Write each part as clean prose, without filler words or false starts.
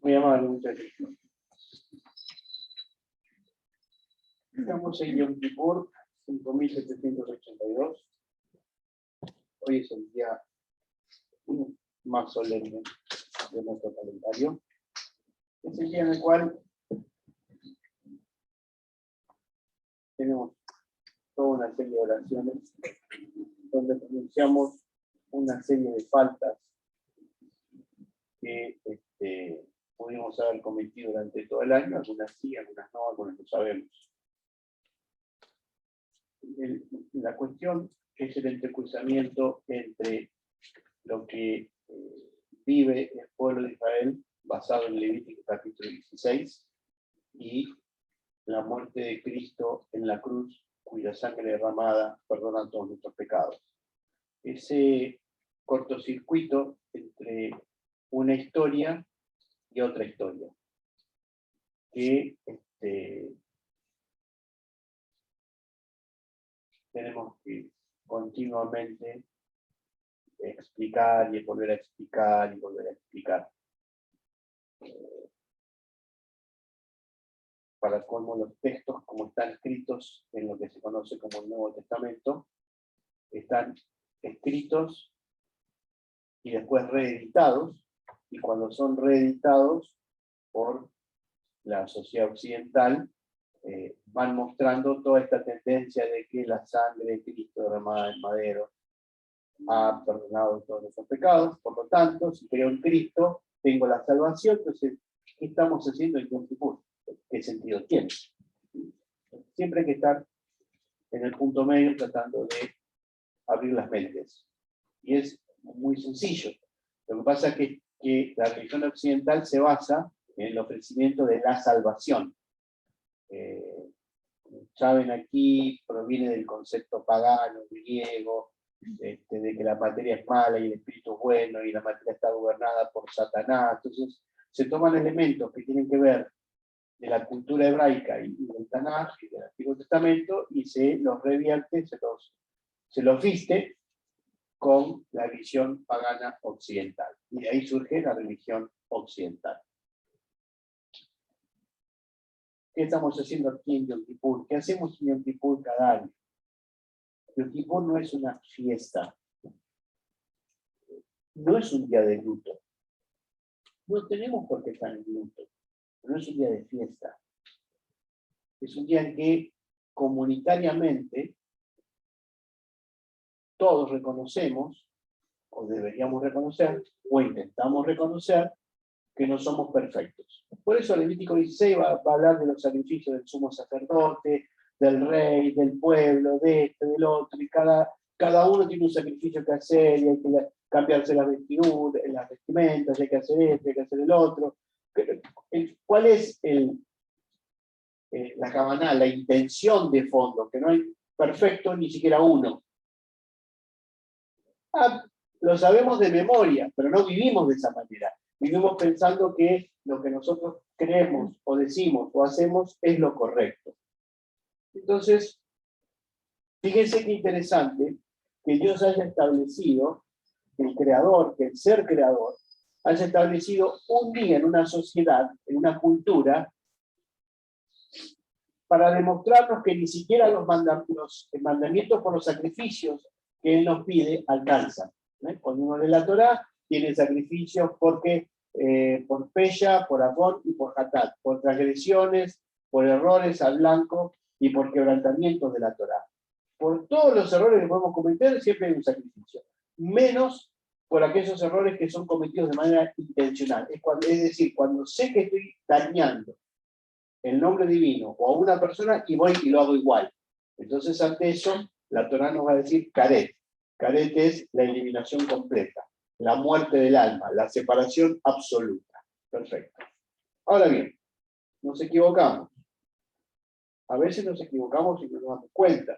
Muy amable, muchachos. Estamos en Yom Kippur, 5782. Hoy es el día más solemne de nuestro calendario. Es el día en el cual tenemos toda una serie de oraciones donde pronunciamos una serie de faltas que pudimos haber cometido durante todo el año, algunas sí, algunas no, algunas no sabemos. La cuestión es el entrecruzamiento entre lo que vive el pueblo de Israel, basado en Levítico capítulo 16, y la muerte de Cristo en la cruz, cuya sangre derramada perdona todos nuestros pecados. Ese cortocircuito entre una historia y otra historia, que tenemos que continuamente explicar y volver a explicar y volver a explicar. Para colmo, los textos, como están escritos en lo que se conoce como el Nuevo Testamento, están escritos y después reeditados, y cuando son reeditados por la sociedad occidental, van mostrando toda esta tendencia de que la sangre de Cristo derramada en madero ha perdonado todos nuestros pecados. Por lo tanto, si creo en Cristo, tengo la salvación. Entonces, ¿qué estamos haciendo en Yom Kippur? ¿Qué sentido tiene? Siempre hay que estar en el punto medio tratando de abrir las mentes. Y es muy sencillo. Lo que pasa es que la religión occidental se basa en el ofrecimiento de la salvación. Saben, aquí proviene del concepto pagano, griego, de que la materia es mala y el espíritu es bueno, y la materia está gobernada por Satanás. Entonces, se toman elementos que tienen que ver de la cultura hebraica y del Tanaj y del Antiguo Testamento, y se los revierte, se los viste con la visión pagana occidental. Y de ahí surge la religión occidental. ¿Qué estamos haciendo aquí en Yom Kippur? ¿Qué hacemos en Yom Kippur cada año? Yom Kippur no es una fiesta. No es un día de luto. No tenemos por qué estar en luto. No es un día de fiesta. Es un día en que comunitariamente todos reconocemos, o deberíamos reconocer, o intentamos reconocer, que no somos perfectos. Por eso Levítico 16 va a hablar de los sacrificios del sumo sacerdote, del rey, del pueblo, de este, del otro, y cada uno tiene un sacrificio que hacer, y hay que cambiarse las vestimentas, hay que hacer esto, hay que hacer el otro. ¿Cuál es la kavaná, la intención de fondo? Que no hay perfecto ni siquiera uno. Lo sabemos de memoria, pero no vivimos de esa manera. Vivimos pensando que lo que nosotros creemos o decimos o hacemos es lo correcto. Entonces, fíjense qué interesante que Dios haya establecido, el creador, que el ser creador, haya establecido un día en una sociedad, en una cultura, para demostrarnos que ni siquiera los mandamientos por los sacrificios que Él nos pide alcanzan. Cuando uno lee la Torá, tiene sacrificios porque por Pesha, por Avón y por Hatat, por transgresiones, por errores al blanco y por quebrantamientos de la Torá. Por todos los errores que podemos cometer, siempre hay un sacrificio. Menos por aquellos errores que son cometidos de manera intencional. Es decir, cuando sé que estoy dañando el nombre divino o a una persona y voy y lo hago igual. Entonces, ante eso, la Torá nos va a decir caret. Caret es la eliminación completa, la muerte del alma, la separación absoluta. Perfecto. Ahora bien, nos equivocamos. A veces nos equivocamos y no nos damos cuenta.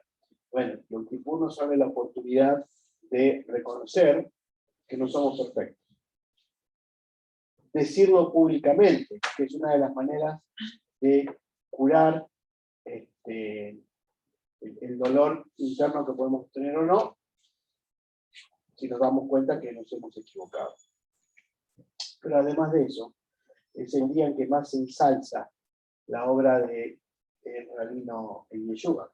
Bueno, Yom Kippur nos abre la oportunidad de reconocer que no somos perfectos. Decirlo públicamente, que es una de las maneras de curar el dolor interno que podemos tener o no, si nos damos cuenta que nos hemos equivocado. Pero además de eso, es el día en que más se ensalza la obra de Rabino Yeshua.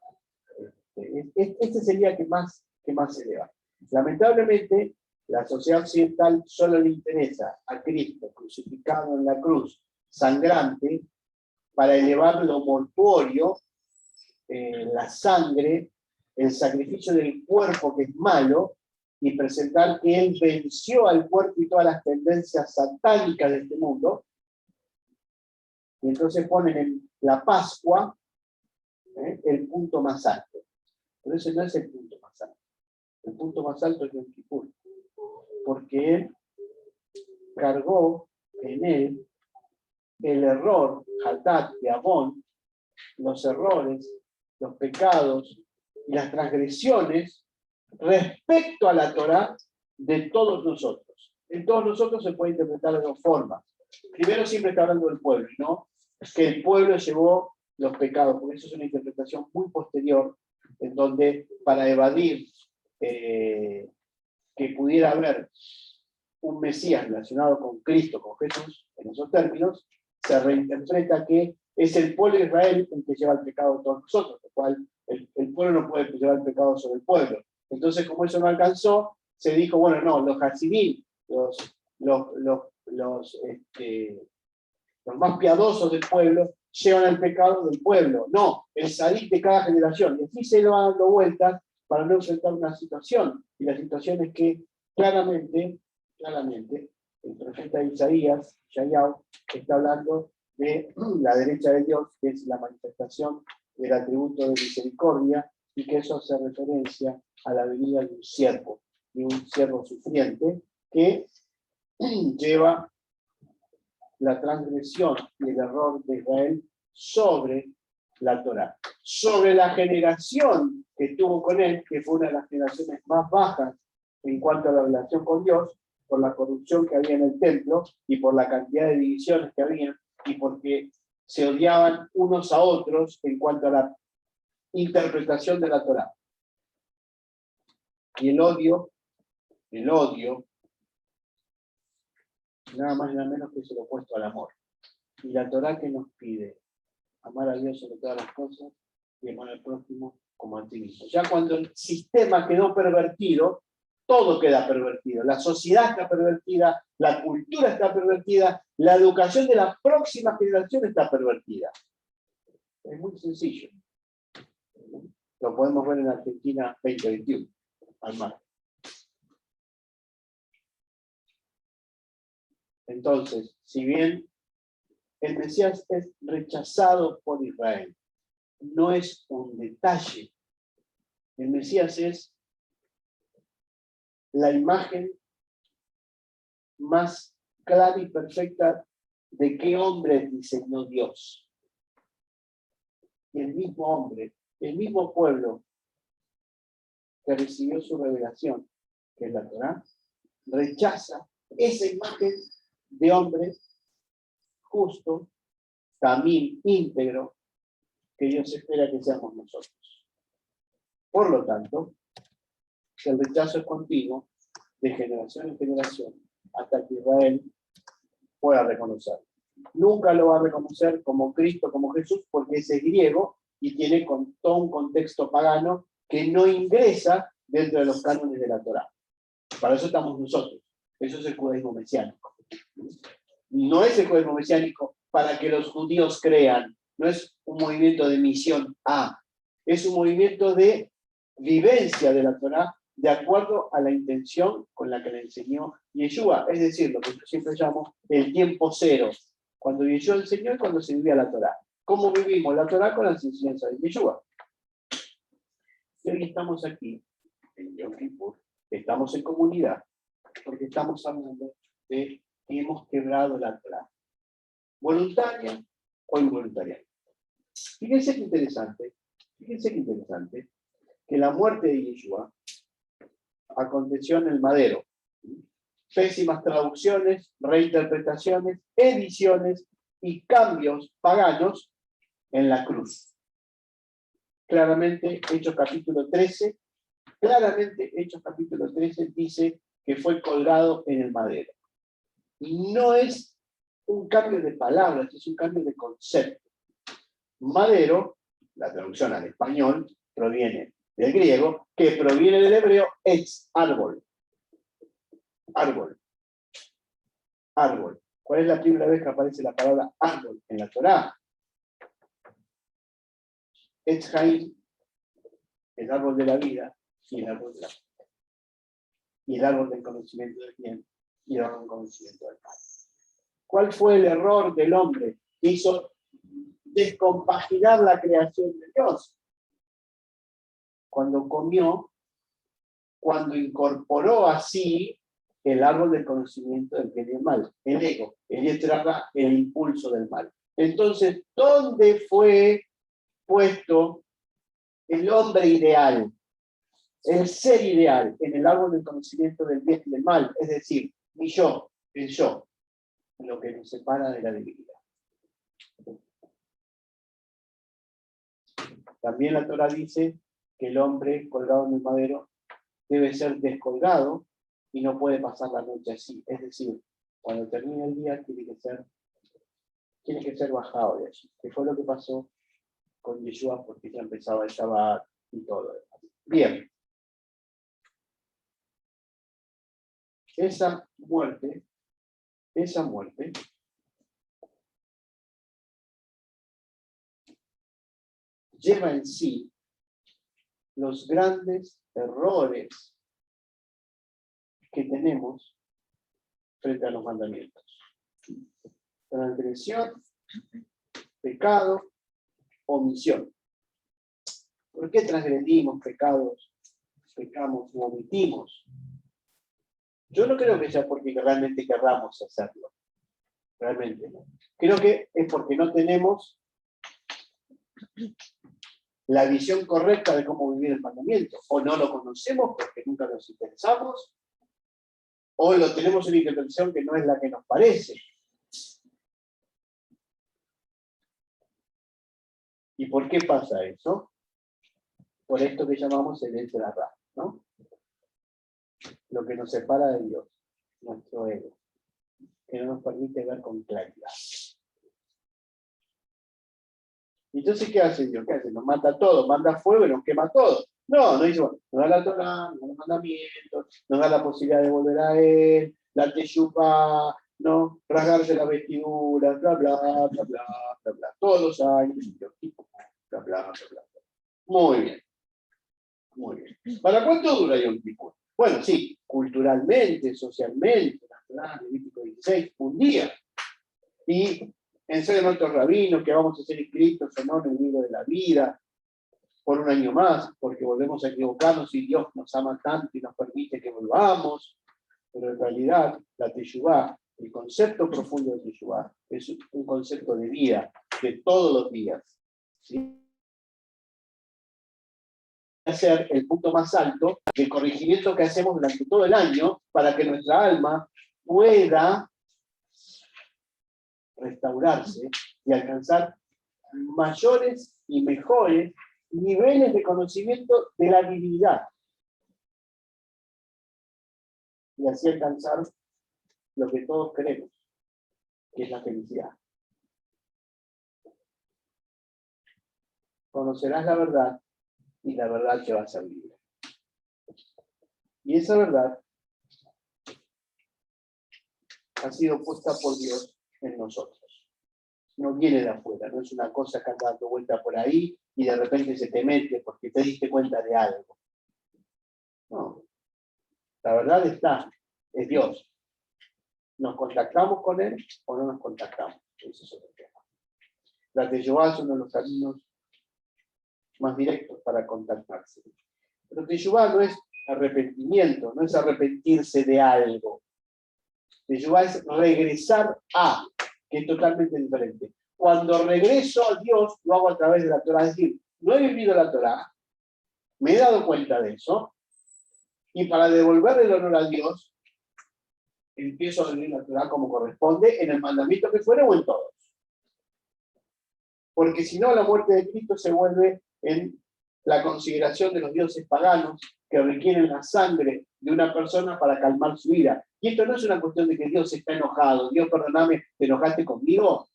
Este es el día que más se eleva. Lamentablemente, la sociedad occidental solo le interesa a Cristo crucificado en la cruz, sangrante, para elevar lo mortuorio, la sangre, el sacrificio del cuerpo que es malo, y presentar que Él venció al cuerpo y todas las tendencias satánicas de este mundo. Y entonces ponen en la Pascua el punto más alto. Pero ese no es el punto más alto. El punto más alto es Yom Kippur. Porque Él cargó en Él el error, Hatat y Avon, los errores, los pecados y las transgresiones respecto a la Torá de todos nosotros. En todos nosotros se puede interpretar de dos formas. Primero siempre está hablando del pueblo, ¿no? Que el pueblo llevó los pecados, porque eso es una interpretación muy posterior, en donde para evadir que pudiera haber un Mesías relacionado con Cristo, con Jesús, en esos términos, se reinterpreta que es el pueblo de Israel el que lleva el pecado de todos nosotros, lo cual el pueblo no puede llevar el pecado sobre el pueblo. Entonces, como eso no alcanzó, se dijo, bueno, no, los Hasidim, los más piadosos del pueblo, llevan el pecado del pueblo. No, el sadik de cada generación. Y así se lo va dando vueltas para no enfrentar una situación. Y la situación es que claramente, el profeta Isaías, Yahyahu, está hablando de la derecha de Dios, que es la manifestación del atributo de misericordia, y que eso hace referencia a la venida de un siervo sufriente, que lleva la transgresión y el error de Israel sobre la Torá. Sobre la generación que estuvo con él, que fue una de las generaciones más bajas en cuanto a la relación con Dios, por la corrupción que había en el templo y por la cantidad de divisiones que había, y porque se odiaban unos a otros en cuanto a la interpretación de la Torá. Y el odio, nada más y nada menos que es el opuesto al amor. Y la Torá que nos pide, amar a Dios sobre todas las cosas y amar al prójimo como a ti mismo. Ya cuando el sistema quedó pervertido, todo queda pervertido. La sociedad está pervertida, la cultura está pervertida, la educación de la próxima generación está pervertida. Es muy sencillo. Lo podemos ver en Argentina 2021, al mar. Entonces, si bien el Mesías es rechazado por Israel, no es un detalle. El Mesías es la imagen más clara y perfecta de qué hombre diseñó Dios. Y el mismo hombre, el mismo pueblo que recibió su revelación, que es la Torá, rechaza esa imagen de hombre justo, también íntegro, que Dios espera que seamos nosotros. Por lo tanto, el rechazo es continuo de generación en generación hasta que Israel pueda reconocerlo. Nunca lo va a reconocer como Cristo, como Jesús, porque ese es griego y tiene todo un contexto pagano que no ingresa dentro de los cánones de la Torá. Para eso estamos nosotros. Eso es el judaísmo mesiánico. No es el judaísmo mesiánico para que los judíos crean. No es un movimiento de misión A. Es un movimiento de vivencia de la Torá de acuerdo a la intención con la que le enseñó Yeshua. Es decir, lo que yo siempre llamo el tiempo cero. Cuando Yeshua enseñó y cuando se vivía la Torá. ¿Cómo vivimos la Torá? Con las enseñanzas de Yeshua. Y hoy estamos aquí, en Yom Kippur, estamos en comunidad, porque estamos hablando de que hemos quebrado la Torá. ¿Voluntaria o involuntaria? Fíjense qué interesante, que la muerte de Yeshua aconteció en el madero. Pésimas traducciones, reinterpretaciones, ediciones y cambios paganos en la cruz. Claramente, Hechos capítulo 13 dice que fue colgado en el madero. No es un cambio de palabras, es un cambio de concepto. Madero, la traducción al español, proviene del griego, que proviene del hebreo ex, árbol. Árbol. Árbol. ¿Cuál es la primera vez que aparece la palabra árbol en la Torá? Etz Haim, el árbol de la vida, y el árbol de la muerte. Y el árbol del conocimiento del bien, y el árbol del conocimiento del mal. ¿Cuál fue el error del hombre? Hizo descompaginar la creación de Dios. Cuando comió, cuando incorporó así el árbol del conocimiento del bien y el mal, el ego, el yetzirah, el impulso del mal. Entonces, ¿dónde fue puesto el hombre ideal, el ser ideal, en el árbol del conocimiento del bien y del mal? Es decir, mi yo, el yo, lo que nos separa de la divinidad. También la Torá dice que el hombre colgado en el madero debe ser descolgado y no puede pasar la noche así. Es decir, cuando termine el día tiene que ser bajado de allí. Que fue lo que pasó con Yeshua, porque ya empezaba el Shabbat y todo. Bien. Esa muerte lleva en sí los grandes errores que tenemos frente a los mandamientos. Transgresión, pecado, omisión. ¿Por qué transgredimos, pecamos o omitimos? Yo no creo que sea porque realmente querramos hacerlo. Realmente no. Creo que es porque no tenemos la visión correcta de cómo vivir el mandamiento. O no lo conocemos porque nunca nos interesamos, o lo tenemos una interpretación que no es la que nos parece. ¿Y por qué pasa eso? Por esto que llamamos el yetzirah, ¿no? Lo que nos separa de Dios, nuestro ego, que no nos permite ver con claridad. Entonces, ¿qué hace Dios? ¿Qué hace? Nos mata todo, manda fuego y nos quema todo. No dice, bueno, nos da la Torá, nos da los mandamientos, nos da la posibilidad de volver a Él, la teshuvá, ¿no? Rasgarse la vestidura, bla, bla, bla, bla, bla, bla. Todos los años, bla, bla, bla, bla. Muy bien. Muy bien. ¿Para cuánto dura Yom Kippur? Bueno, sí, culturalmente, socialmente, natural, Levítico 16, un día. Y enseñan otros rabinos que vamos a ser inscritos o no en el libro de la vida por un año más, porque volvemos a equivocarnos y Dios nos ama tanto y nos permite que volvamos. Pero en realidad, la teshuvá, el concepto profundo de teshuvá, es un concepto de vida, de todos los días. ¿Sí? Ser el punto más alto del corregimiento que hacemos durante todo el año para que nuestra alma pueda restaurarse y alcanzar mayores y mejores niveles de conocimiento de la divinidad y así alcanzar lo que todos queremos, que es la felicidad. Conocerás la verdad y la verdad te va a hacer libre. Y esa verdad ha sido puesta por Dios en nosotros. No viene de afuera, no es una cosa que anda dando vuelta por ahí y de repente se te mete porque te diste cuenta de algo. No. La verdad está, es Dios. ¿Nos contactamos con Él o no nos contactamos? Ese es otro tema. La teshuvá es uno de los caminos más directos para contactarse. Pero teshuvá no es arrepentimiento, no es arrepentirse de algo. Teshuvá es regresar a, que es totalmente diferente. Cuando regreso a Dios, lo hago a través de la Torá. Es decir, no he vivido la Torá, me he dado cuenta de eso, y para devolverle el honor a Dios, empiezo a vivir la Torá como corresponde, en el mandamiento que fuera o en todos. Porque si no, la muerte de Cristo se vuelve en la consideración de los dioses paganos, que requieren la sangre de una persona para calmar su ira. Y esto no es una cuestión de que Dios está enojado. Dios, perdóname, ¿te enojaste conmigo?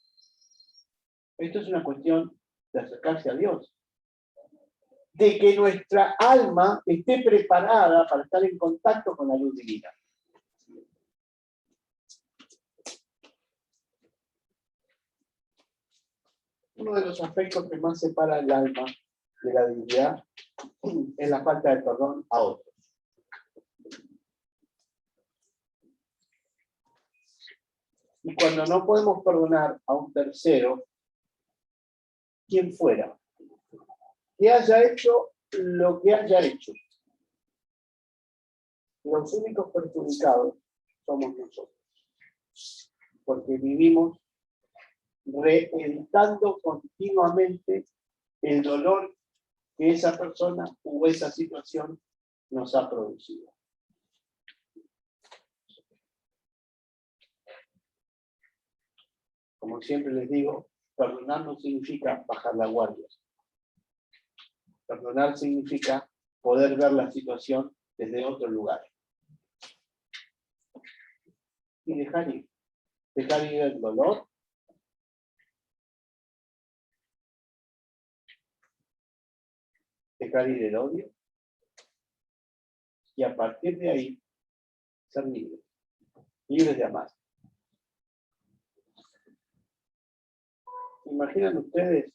Esto es una cuestión de acercarse a Dios. De que nuestra alma esté preparada para estar en contacto con la luz divina. Uno de los aspectos que más separa el alma de la divinidad es la falta de perdón a otros. Y cuando no podemos perdonar a un tercero, quien fuera, que haya hecho lo que haya hecho, los únicos perjudicados somos nosotros. Porque vivimos reeditando continuamente el dolor que esa persona o esa situación nos ha producido. Como siempre les digo, perdonar no significa bajar la guardia. Perdonar significa poder ver la situación desde otro lugar. Y dejar ir. Dejar ir el dolor. Dejar ir el odio. Y a partir de ahí, ser libres. Libres de amar. ¿Imaginan ustedes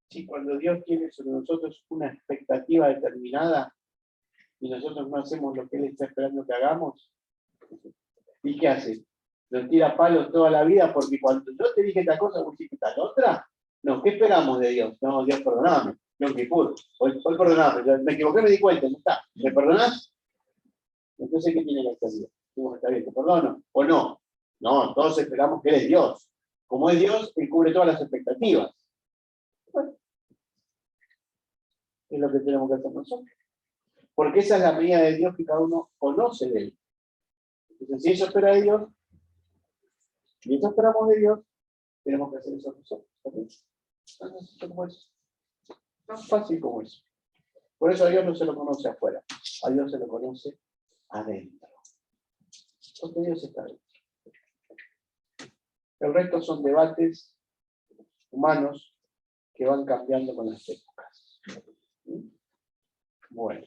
si cuando Dios tiene sobre nosotros una expectativa determinada y nosotros no hacemos lo que Él está esperando que hagamos? ¿Y qué hace? ¿Nos tira palos toda la vida porque cuando yo te dije esta cosa, vos dijiste tal otra? No, ¿qué esperamos de Dios? No, Dios, perdóname. Yom Kippur. Hoy perdóname. Me equivoqué, me di cuenta, no está. ¿Me perdonás? Entonces, ¿qué tiene que hacer Dios? ¿Está bien, te perdono? ¿O no? No, todos esperamos que Él es Dios. Como es Dios, Él cubre todas las expectativas. Bueno, es lo que tenemos que hacer nosotros. Porque esa es la medida de Dios que cada uno conoce de Él. Entonces, si eso espera de Dios, y eso esperamos de Dios, tenemos que hacer eso nosotros. Tan fácil como eso. Por eso a Dios no se lo conoce afuera. A Dios se lo conoce adentro. Porque Dios está adentro. El resto son debates humanos que van cambiando con las épocas. Bueno.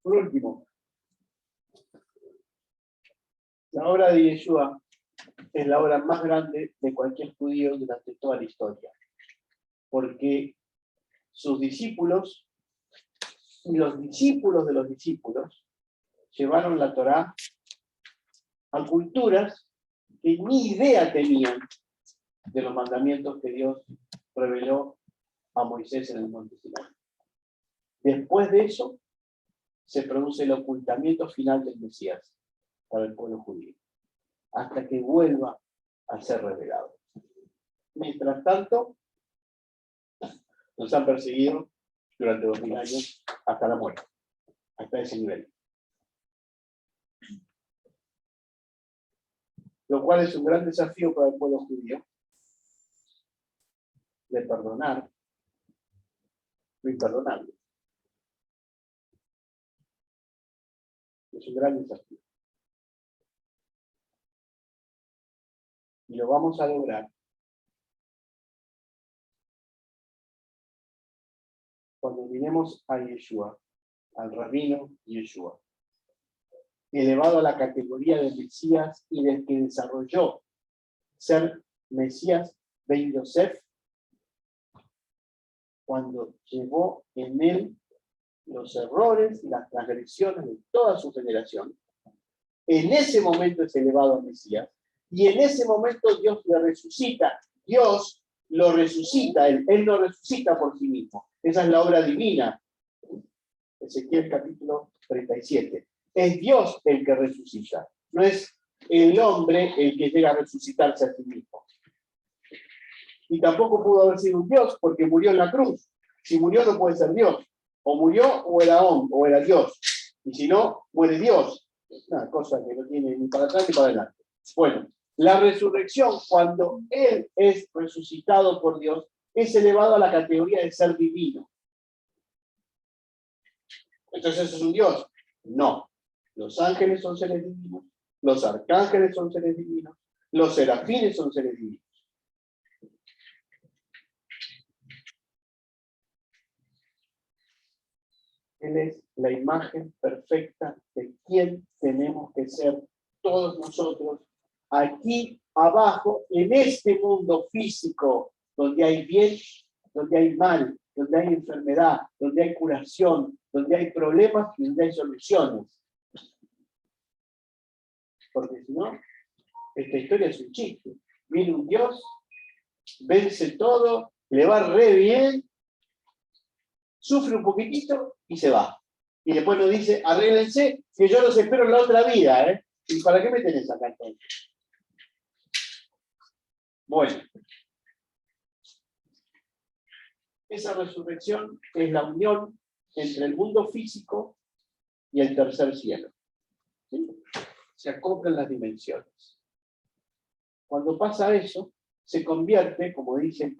Por último, la obra de Yeshua es la obra más grande de cualquier judío durante toda la historia. Porque sus discípulos y los discípulos de los discípulos llevaron la Torá a culturas que ni idea tenían de los mandamientos que Dios reveló a Moisés en el monte Sinai. Después de eso, se produce el ocultamiento final del Mesías para el pueblo judío, hasta que vuelva a ser revelado. Mientras tanto, nos han perseguido durante 2000 años hasta la muerte, hasta ese nivel. Lo cual es un gran desafío para el pueblo judío, de perdonar lo imperdonable. Es un gran desafío. Y lo vamos a lograr cuando miremos a Yeshua, al rabino Yeshua, elevado a la categoría de Mesías y del que desarrolló ser Mesías Ben Yosef, cuando llevó en él los errores y las transgresiones de toda su generación. En ese momento es elevado a Mesías, y en ese momento Dios le resucita. Dios lo resucita, él no resucita por sí mismo. Esa es la obra divina. Ezequiel capítulo 37. Es Dios el que resucita, no es el hombre el que llega a resucitarse a sí mismo. Y tampoco pudo haber sido un Dios porque murió en la cruz. Si murió no puede ser Dios. O murió o era hombre, o era Dios. Y si no, muere Dios. Es una cosa que no tiene ni para atrás ni para adelante. Bueno, la resurrección, cuando Él es resucitado por Dios, es elevado a la categoría de ser divino. Entonces eso es un Dios. No. Los ángeles son seres divinos, los arcángeles son seres divinos, los serafines son seres divinos. Él es la imagen perfecta de quién tenemos que ser todos nosotros, aquí abajo, en este mundo físico, donde hay bien, donde hay mal, donde hay enfermedad, donde hay curación, donde hay problemas y donde hay soluciones. Porque si no, esta historia es un chiste. Viene un Dios, vence todo, le va re bien, sufre un poquitito y se va. Y después nos dice, arréglense, que yo los espero en la otra vida, ¿eh? ¿Y para qué me tenés acá entonces? Bueno. Esa resurrección es la unión entre el mundo físico y el tercer cielo. ¿Sí? Se acoplan las dimensiones. Cuando pasa eso, se convierte, como dice el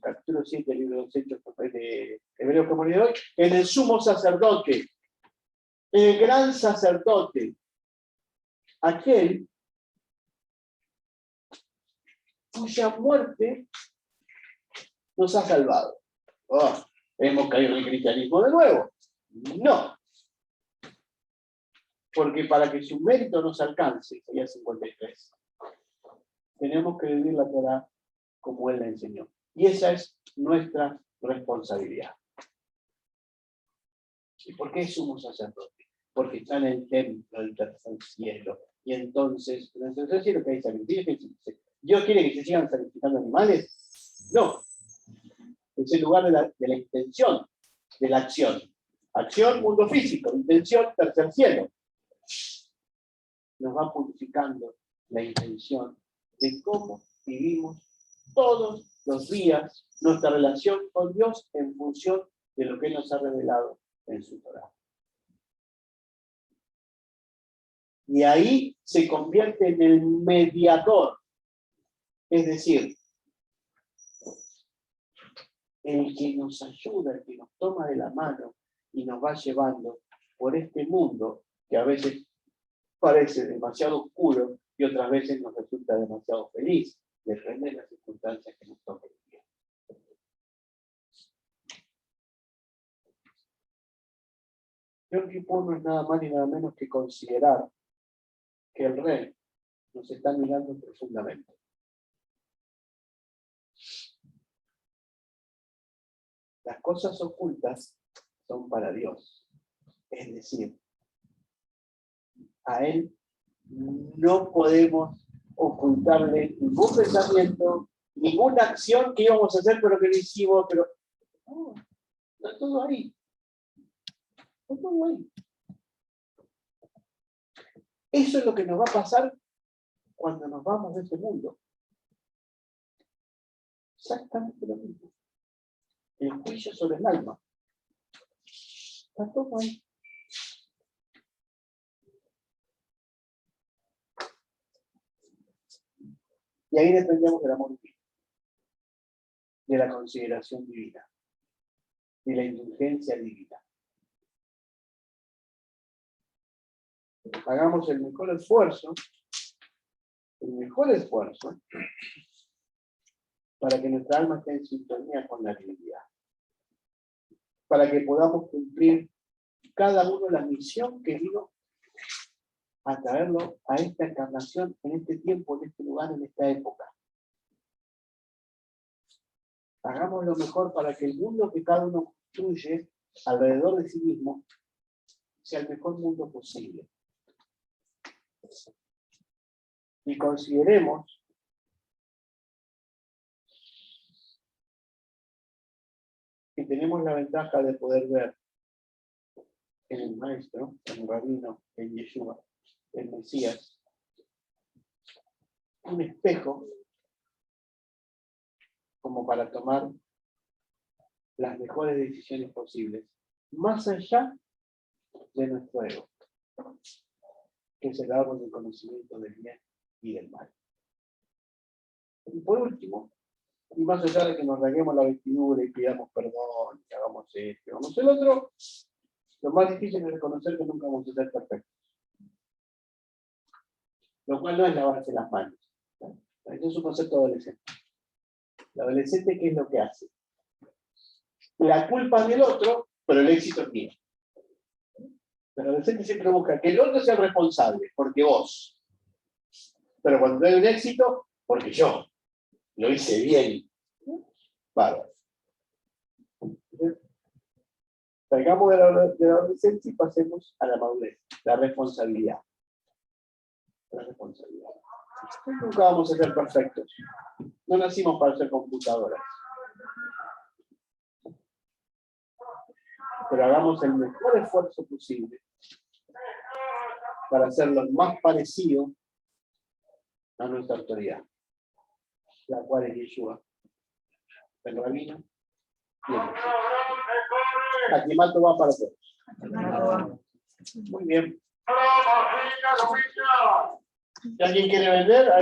capítulo 7 del libro de los Hechos de Hebreos que hemos leído hoy, en el sumo sacerdote, el gran sacerdote, aquel cuya muerte nos ha salvado. Oh, ¿hemos caído en el cristianismo de nuevo? No. Porque para que su mérito nos alcance, sería 53, tenemos que vivir la Torá como Él la enseñó. Y esa es nuestra responsabilidad. ¿Y por qué somos sacerdotes? Porque está en el templo del tercer cielo. Y entonces, en el tercer cielo que hay sacrificios, ¿Dios quiere que se sigan sacrificando animales? No. Es el lugar de la intención, de la acción. Acción, mundo físico. Intención, tercer cielo. Nos va purificando la intención de cómo vivimos todos los días nuestra relación con Dios en función de lo que Él nos ha revelado en su Torá. Y ahí se convierte en el mediador, es decir, el que nos ayuda, el que nos toma de la mano y nos va llevando por este mundo que a veces parece demasiado oscuro y otras veces nos resulta demasiado feliz. Depende de las circunstancias que nos toquen. Yom Kippur no es nada más ni nada menos que considerar que el rey nos está mirando profundamente. Las cosas ocultas son para Dios. Es decir, a Él no podemos ocultarle ningún pensamiento, ninguna acción que íbamos a hacer, pero que no hicimos, pero no, está todo ahí. Está todo ahí. Eso es lo que nos va a pasar cuando nos vamos de este mundo. Exactamente lo mismo. El juicio sobre el alma. Está todo ahí. Y ahí dependemos del amor divino, de la consideración divina, de la indulgencia divina. Hagamos el mejor esfuerzo para que nuestra alma esté en sintonía con la divinidad, para que podamos cumplir cada uno la misión que vino a traerlo a esta encarnación, en este tiempo, en este lugar, en esta época. Hagamos lo mejor para que el mundo que cada uno construye alrededor de sí mismo sea el mejor mundo posible. Y consideremos que tenemos la ventaja de poder ver en el Maestro, en el Rabino, en Yeshua, el Mesías, un espejo como para tomar las mejores decisiones posibles, más allá de nuestro ego, que es el árbol del conocimiento del bien y del mal. Y por último, y más allá de que nos rasguemos la vestidura y pidamos perdón, y hagamos esto, y hagamos el otro, Lo más difícil es reconocer que nunca vamos a ser perfectos. Lo cual no es lavarse las manos. Eso es un concepto adolescente. El adolescente, ¿qué es lo que hace? La culpa es del otro, pero el éxito es mío. El adolescente siempre busca que el otro sea el responsable, porque vos. Pero cuando hay un éxito, porque yo. Lo hice bien. Bárbaro. Salgamos de la adolescencia y pasemos a la madurez. La responsabilidad. La responsabilidad. Nunca vamos a ser perfectos. No nacimos para ser computadoras. Pero hagamos el mejor esfuerzo posible para ser lo más parecido a nuestra autoridad, la cual es Yeshua, el rabino y el Mesías. Akimato va para todos. Muy bien. ¿Y alguien quiere vender?